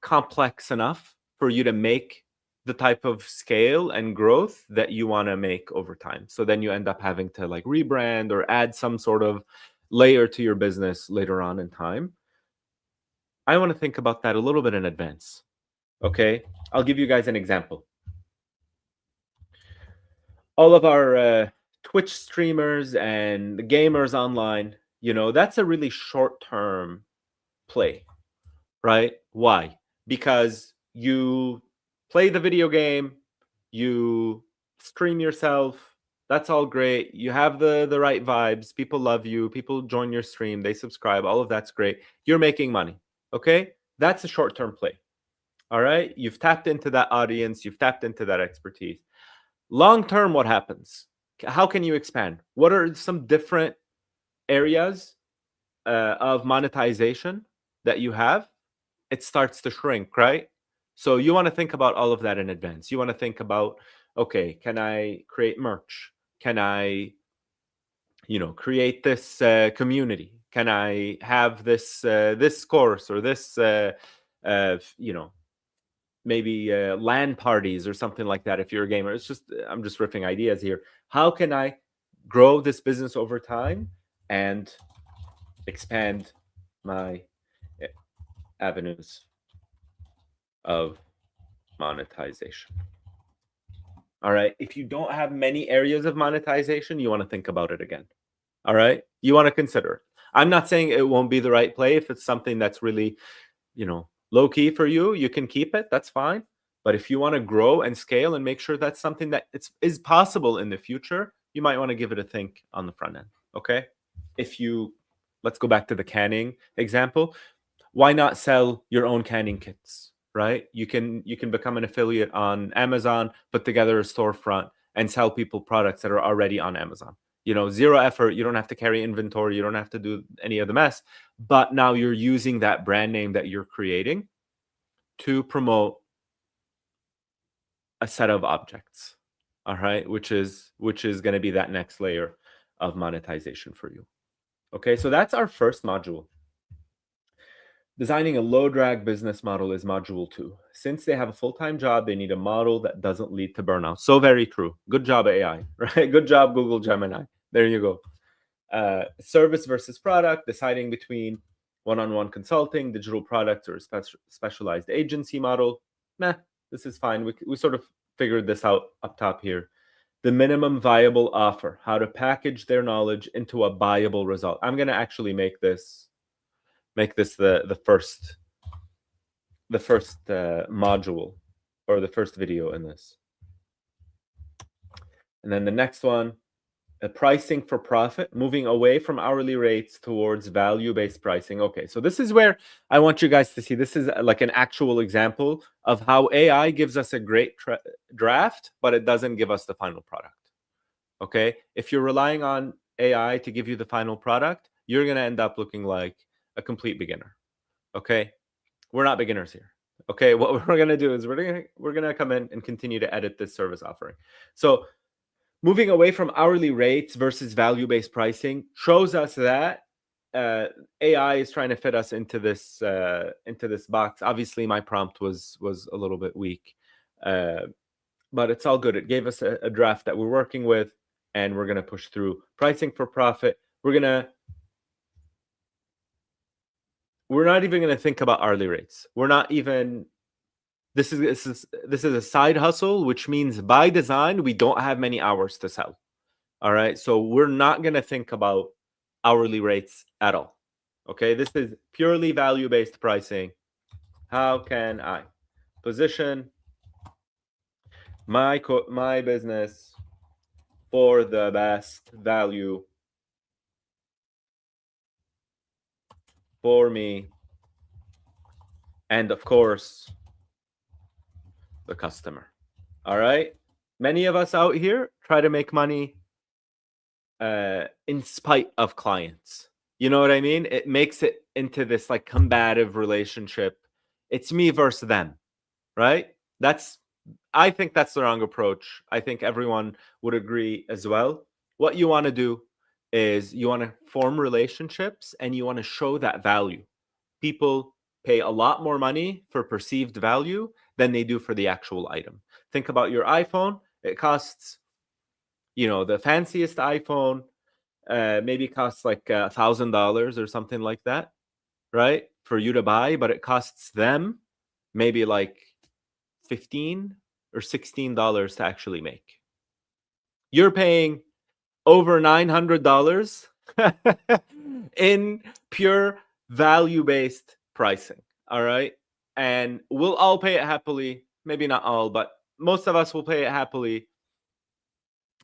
complex enough for you to make the type of scale and growth that you want to make over time. So then you end up having to like rebrand or add some sort of layer to your business later on in time. I want to think about that a little bit in advance. Okay. I'll give you guys an example. All of our Twitch streamers and the gamers online, that's a really short term play, right? Why? Because you play the video game, you stream yourself. That's all great. You have the right vibes. People love you. People join your stream. They subscribe. All of that's great. You're making money. Okay? That's a short-term play. All right? You've tapped into that audience. You've tapped into that expertise. Long-term, what happens? How can you expand? What are some different areas of monetization that you have? It starts to shrink, right? So you want to think about all of that in advance. You want to think about, okay, can I create merch? Can I, create this community? Can I have this course or this, maybe LAN parties or something like that? If you're a gamer, I'm just riffing ideas here. How can I grow this business over time and expand my avenues of monetization? All right. If you don't have many areas of monetization, you want to think about it again. All right. You want to consider it. I'm not saying it won't be the right play. If it's something that's really, low key for you, you can keep it. That's fine. But if you want to grow and scale and make sure that's something that is possible in the future, you might want to give it a think on the front end. Okay. Let's go back to the canning example. Why not sell your own canning kits, right? You can become an affiliate on Amazon, put together a storefront and sell people products that are already on Amazon. Zero effort. You don't have to carry inventory. You don't have to do any of the mess. But now you're using that brand name that you're creating to promote a set of objects. All right, which is going to be that next layer of monetization for you. Okay, so that's our first module. Designing a low-drag business model is module 2. Since they have a full-time job, they need a model that doesn't lead to burnout. So very true. Good job, AI, right? Good job, Google Gemini. There you go. Service versus product, deciding between one-on-one consulting, digital products, or specialized agency model. This is fine. We sort of figured this out up top here. The minimum viable offer, how to package their knowledge into a buyable result. I'm going to actually make this the first module or the first video in this. And then the next one, pricing for profit, moving away from hourly rates towards value-based pricing. Okay, so this is where I want you guys to see. This is like an actual example of how AI gives us a great draft, but it doesn't give us the final product. Okay, if you're relying on AI to give you the final product, you're going to end up looking like a complete beginner. Okay, we're not beginners here. Okay, what we're going to do is we're going to come in and continue to edit this service offering. So moving away from hourly rates versus value-based pricing shows us that AI is trying to fit us into this box. Obviously, my prompt was a little bit weak, but it's all good. It gave us a draft that we're working with, and we're going to push through pricing for profit. We're going to we're not even going to think about hourly rates. We're not even this is a side hustle, which means by design we don't have many hours to sell. All right, so we're not going to think about hourly rates at all. Okay, this is purely value-based pricing. How can I position my business for the best value for me and, of course, the customer? All right, many of us out here try to make money in spite of clients. You know what I mean? It makes it into this like combative relationship. It's me versus them, right? That's I think that's the wrong approach. I think everyone would agree as well. What you want to do is you want to form relationships and you want to show that value. People pay a lot more money for perceived value than they do for the actual item. Think about your iPhone. It costs, the fanciest iPhone maybe costs like $1,000 or something like that, right? For you to buy, but it costs them maybe like 15 or $16 to actually make. You're paying over $900 in pure value-based pricing. All right. And we'll all pay it happily. Maybe not all, but most of us will pay it happily.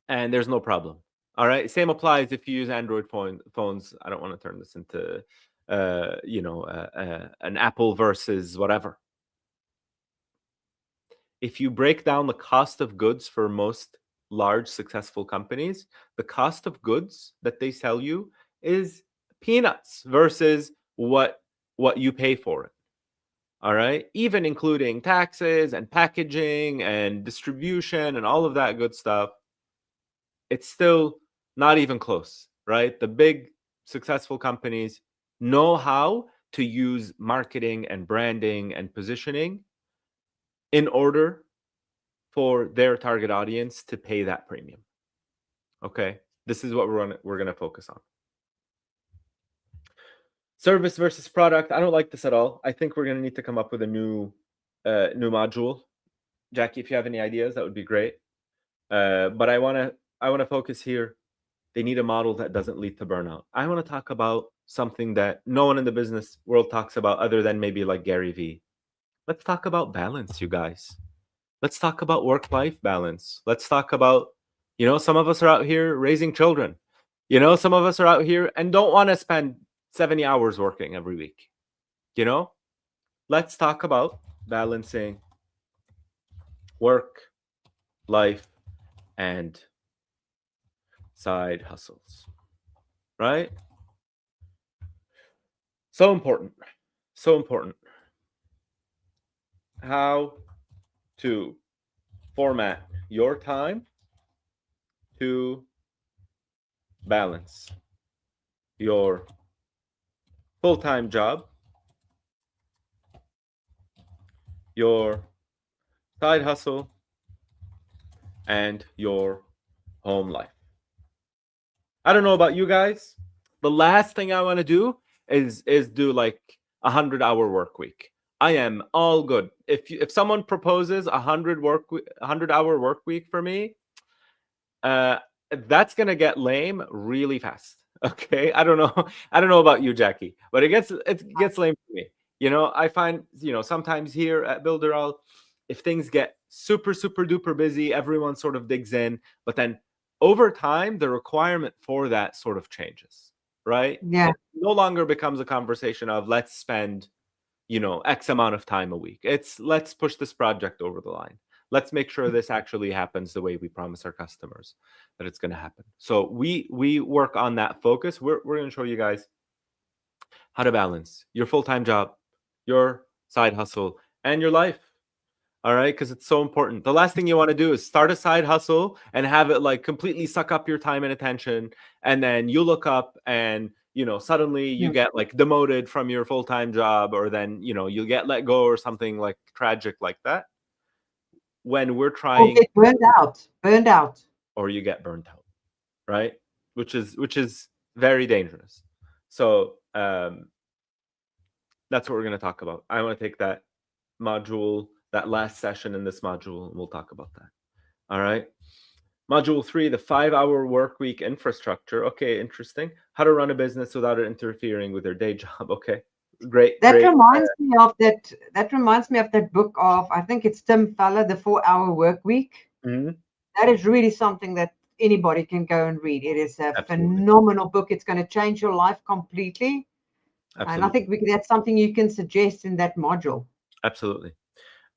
And there's no problem. All right. Same applies if you use Android phones. I don't want to turn this into, an Apple versus whatever. If you break down the cost of goods for most large successful companies, the cost of goods that they sell you is peanuts versus what you pay for it. All right, even including taxes and packaging and distribution and all of that good stuff, it's still not even close, right? The big successful companies know how to use marketing and branding and positioning in order for their target audience to pay that premium. Okay, this is what we're going to focus on. Service versus product. I don't like this at all. I think we're going to need to come up with a new module. Jackie, if you have any ideas, that would be great. But I want to focus here. They need a model that doesn't lead to burnout. I want to talk about something that no one in the business world talks about other than maybe like Gary Vee. Let's talk about balance, you guys. Let's talk about work-life balance. Let's talk about, some of us are out here raising children. Some of us are out here and don't want to spend 70 hours working every week. Let's talk about balancing work, life, and side hustles. Right? So important. So important. How to format your time to balance your full-time job, your side hustle, and your home life. I don't know about you guys. The last thing I want to do is do like 100-hour work week. I am all good. If someone proposes 100-hour work week for me, that's gonna get lame really fast. Okay, I don't know. I don't know about you, Jackie, but it gets lame for me. I find sometimes here at Builderall, if things get super duper busy, everyone sort of digs in, but then over time the requirement for that sort of changes, right? Yeah. It no longer becomes a conversation of let's spend X amount of time a week. It's let's push this project over the line. Let's make sure this actually happens the way we promise our customers that it's going to happen. So we work on that focus. We're going to show you guys how to balance your full-time job, your side hustle, and your life. All right, because it's so important. The last thing you want to do is start a side hustle and have it like completely suck up your time and attention, and then you look up and suddenly you get like demoted from your full-time job, or then you'll get let go or something like tragic like that. When we're Or trying, get burned out. or you get burnt out, right? Which is very dangerous. So That's what we're going to talk about. I want to take that module, that last session in this module, and we'll talk about that. All right. Module 3, the 5-hour work week infrastructure. Okay, interesting. How to run a business without it interfering with your day job. Okay, great, That great. reminds me of that. That reminds me of that book of, I think it's Tim Feller, The 4 Hour Work Week. Mhm. That is really something that anybody can go and read. It is a Absolutely, phenomenal book. It's going to change your life completely. And I absolutely, think that's something you can suggest in that module. absolutely.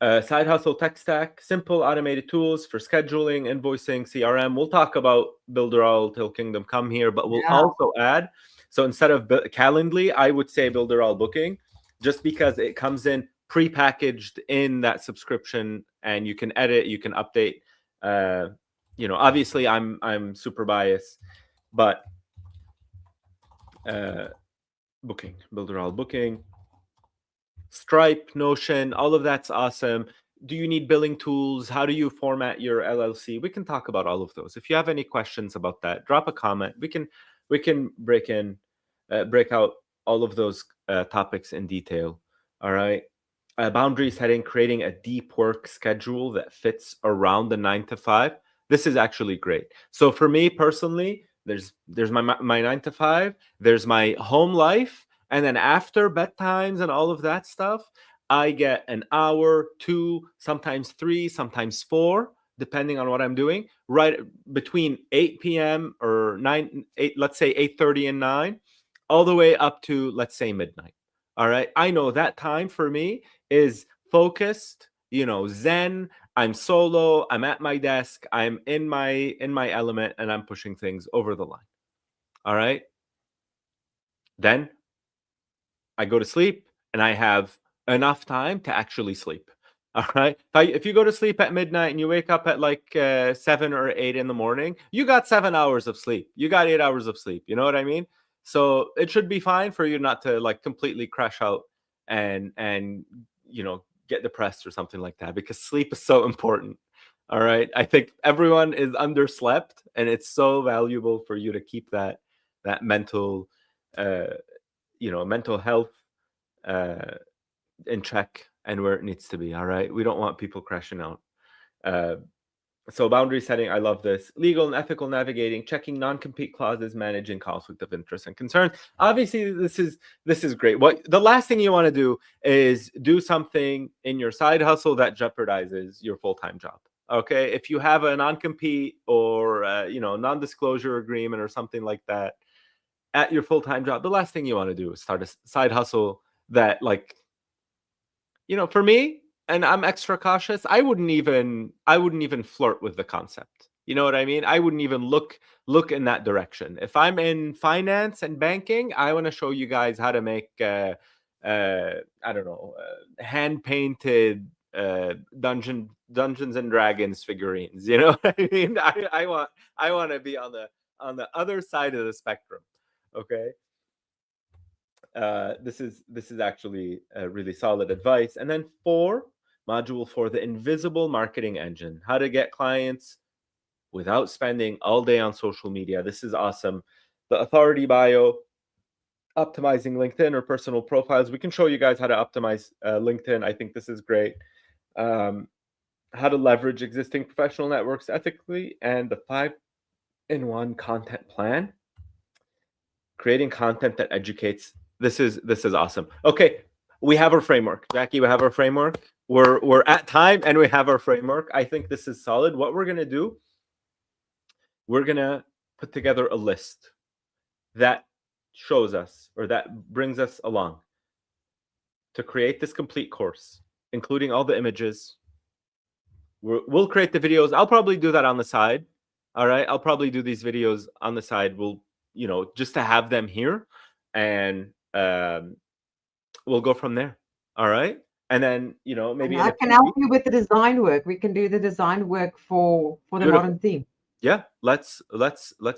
Side hustle tech stack, simple automated tools for scheduling, invoicing, CRM. We'll talk about Builderall till Kingdom Come here, but we'll Yeah. also add. So instead of Calendly, I would say Builderall Booking, just because it comes in pre-packaged in that subscription, and you can edit, you can update. Obviously, I'm super biased, but booking, Builderall Booking. Stripe, Notion, all of that's awesome. Do you need billing tools? How do you format your LLC? We can talk about all of those. If you have any questions about that, drop a comment. We can break out all of those topics in detail. All right. Boundary setting, creating a deep work schedule that fits around the 9 to 5. This is actually great. So for me personally, there's my 9 to 5. There's my home life, and then after bedtimes and all of that stuff, I get an hour, two, sometimes three, sometimes four, depending on what I'm doing, right between 8 p.m. or 9, 8, let's say 8:30 and 9, all the way up to, let's say, midnight. All right. I know that time for me is focused, zen. I'm solo, I'm at my desk, I'm in my element, and I'm pushing things over the line. All right. Then I go to sleep and I have enough time to actually sleep. All right. If you go to sleep at midnight and you wake up at like 7 or 8 in the morning, you got 7 hours of sleep. You got 8 hours of sleep. You know what I mean? So it should be fine for you not to like completely crash out and get depressed or something like that, because sleep is so important. All right. I think everyone is underslept, and it's so valuable for you to keep that uh mental health uh, in check and where it needs to be. All right. We don't want people crashing out. Uh, so boundary setting, I love this. Legal and ethical navigating, checking non-compete clauses, managing conflict of interest and concerns. Obviously, this is great. What the last thing you want to do is do something in your side hustle that jeopardizes your full-time job. Okay, if you have a non-compete or non-disclosure agreement or something like that at your full-time job, the last thing you want to do is start a side hustle that, like, for me, and I'm extra cautious, I wouldn't even flirt with the concept. You know what I mean? I wouldn't even look in that direction. If I'm in finance and banking, I want to show you guys how to make I don't know, hand painted Dungeons and Dragons figurines. You know what I mean? I want to be on the other side of the spectrum. Okay. This is actually a really solid advice. And then module 4, the invisible marketing engine, how to get clients without spending all day on social media. This is awesome. The authority bio, optimizing LinkedIn or personal profiles. We can show you guys how to optimize LinkedIn. I think this is great. Um, how to leverage existing professional networks ethically, and the 5-in-1 content plan, creating content that educates. This is awesome. Okay, we have our framework, Jackie. We have our framework. We're at time and we have our framework. I think this is solid. What we're gonna do, we're gonna put together a list that shows us, or that brings us along, to create this complete course, including all the images. We'll create the videos. I'll probably do that on the side. All right, I'll probably do these videos on the side. We'll, just to have them here, and we'll go from there. All right. And then, And maybe in I a can few help weeks. you with the design work. We can do the design work for the Beautiful. modern theme. Yeah, let's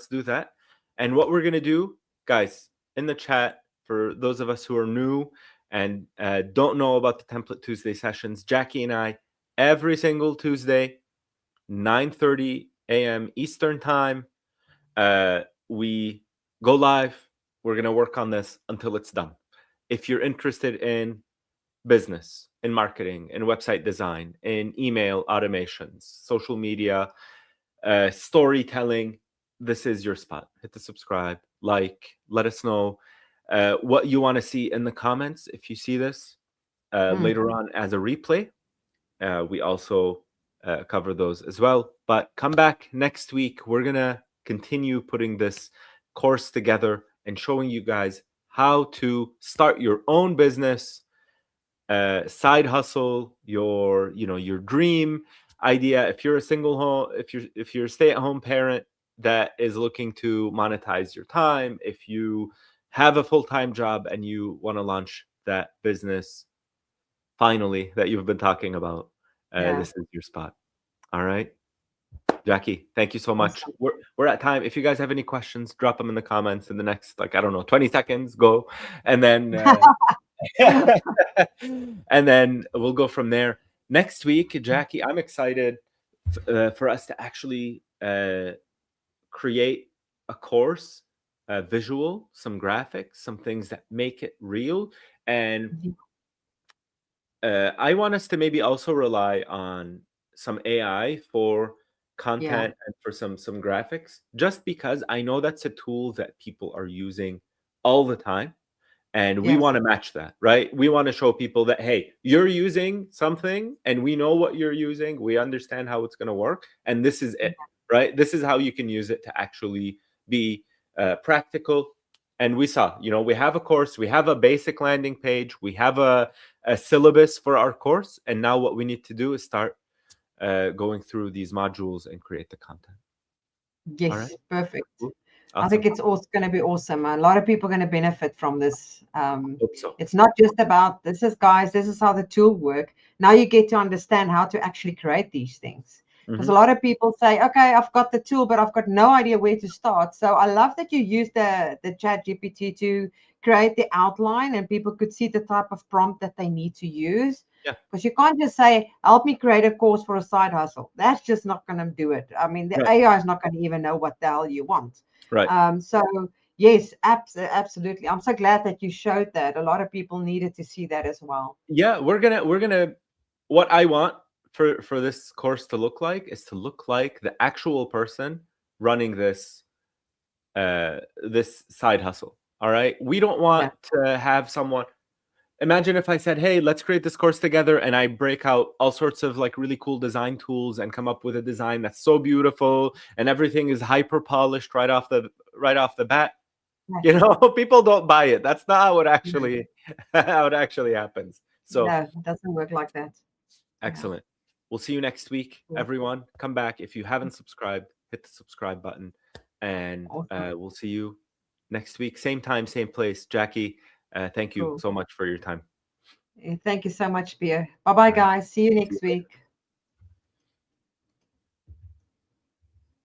do that. And what we're gonna do, guys, in the chat, for those of us who are new and don't know about the Template Tuesday sessions, Jackie and I, every single Tuesday, 9:30 a.m. Eastern time, we go live. We're gonna work on this until it's done. if you're interested in business, in marketing, in website design, in email automations, social media, storytelling, this is your spot. Hit the subscribe, like, let us know what you want to see in the comments if you see this Mm, later on as a replay. We also cover those as well. But come back next week. We're going to continue putting this course together and showing you guys how to start your own business, side hustle, your dream idea. If you're a single home, if you're a stay-at-home parent that is looking to monetize your time, if you have a full-time job and you want to launch that business finally that you've been talking about, yeah, this is your spot. All right, Jackie, thank you so much. awesome. We're at time. If you guys have any questions, drop them in the comments in the next, like, I don't know, 20 seconds. Go, and then and then we'll go from there. Next week, Jackie, I'm excited for us to actually create a course, visual, some graphics, some things that make it real. And I want us to maybe also rely on some AI for Yeah, content and for some graphics, just because I know that's a tool that people are using all the time, and we yes, want to match that, right? We want to show people that, hey, you're using something and we know what you're using, we understand how it's going to work, and this is it, right? This is how you can use it to actually be practical. And we saw, we have a course, we have a basic landing page, we have a syllabus for our course, and now what we need to do is start going through these modules and create the content. All right, yes, perfect. cool. I think Awesome. it's also going to be awesome. A lot of people are going to benefit from this. Hope so. It's not just about this is guys, this is how the tool work. Now you get to understand how to actually create these things. Because a Hmm. lot of people say, okay, I've got the tool, but I've got no idea where to start. So I love that you use the chat GPT to create the outline and people could see the type of prompt that they need to use. Yeah. Because you can't just say, help me create a course for a side hustle. That's just not going to do it. I mean, the Right. AI is not going to even know what the hell you want. Right. So yes, absolutely. I'm so glad that you showed that. A lot of people needed to see that as well. Yeah, we're gonna what I want for this course to look like is to look like the actual person running this side hustle. All right, we don't Yeah, want to have someone. Imagine if I said, hey, let's create this course together, and I break out all sorts of like really cool design tools and come up with a design that's so beautiful and everything is hyper polished right off the bat. yeah. People don't buy it. That's not how it No, actually how it actually happens. So no, it doesn't work like that. Yeah, excellent. We'll see you next week, cool. everyone. Come back. If you haven't subscribed, hit the subscribe button, and Awesome. we'll see you next week. Same time, same place. Jackie, thank you Cool. so much for your time. Thank you so much, Pierre. Bye bye, All right. guys. See you See you next later. week.